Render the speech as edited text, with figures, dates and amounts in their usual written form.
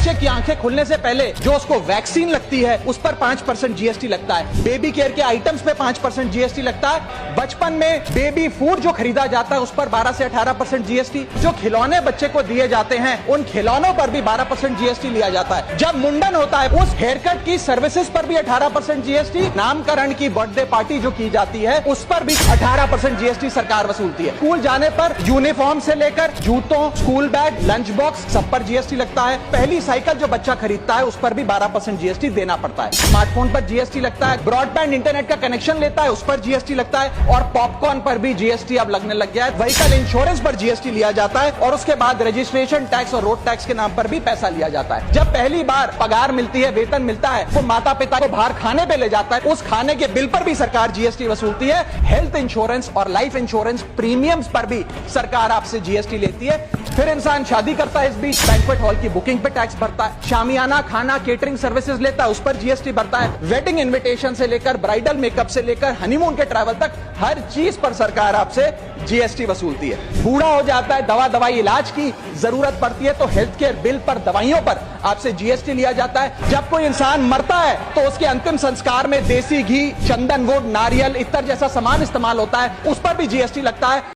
बच्चे की आंखें खुलने से पहले जो उसको वैक्सीन लगती है उस पर 5% जीएसटी लगता है। बेबी केयर के आइटम्स पे 5% जीएसटी लगता है। बचपन में बेबी फूड जो खरीदा जाता है उस पर 12 से 18% जीएसटी। जो खिलौने बच्चे को दिए जाते हैं उन खिलौनों पर भी 12% जीएसटी लिया जाता है। जब मुंडन होता है उस हेयर कट की सर्विसेज पर भी 18% जीएसटी। नामकरण की बर्थडे पार्टी जो की जाती है उस पर भी 18% जीएसटी सरकार वसूलती है। स्कूल जाने पर यूनिफॉर्म से लेकर जूतों, स्कूल बैग, लंच बॉक्स सब पर जीएसटी लगता है। पहली साइकिल जो बच्चा खरीदता है उस पर भी 12% जीएसटी देना पड़ता है। स्मार्टफोन पर जीएसटी लगता है। ब्रॉडबैंड इंटरनेट का कनेक्शन लेता है उस पर जीएसटी लगता है। और पॉपकॉर्न पर भी जीएसटी अब लगने लग गया है। व्हीकल इंश्योरेंस पर जीएसटी लिया जाता है और उसके बाद रजिस्ट्रेशन टैक्स और रोड टैक्स के नाम पर भी पैसा लिया जाता है। जब पहली बार पगार मिलती है, वेतन मिलता है, तो माता पिता को बाहर खाने पे ले जाता है। उस खाने के बिल पर भी सरकार जीएसटी वसूलती है। हेल्थ इंश्योरेंस और लाइफ इंश्योरेंस प्रीमियम्स पर भी सरकार आपसे जीएसटी लेती है। फिर इंसान शादी करता है, इस बीच बैंक्वेट हॉल की बुकिंग पे टैक्स भरता है। शामियाना, खाना, केटरिंग सर्विसेज लेता है, उस पर जीएसटी भरता है। वेडिंग इनविटेशन से लेकर ब्राइडल मेकअप से लेकर हनीमून के ट्रैवल तक हर चीज पर सरकार आपसे जीएसटी वसूलती है। बूढ़ा हो जाता है, दवाई इलाज की जरूरत पड़ती है तो हेल्थ केयर बिल पर, दवाइयों पर आपसे जीएसटी लिया जाता है। जब कोई इंसान मरता है तो उसके अंतिम संस्कार में देसी घी, चंदन वुड, नारियल, इत्र जैसा सामान इस्तेमाल होता है, उस पर भी जीएसटी लगता है।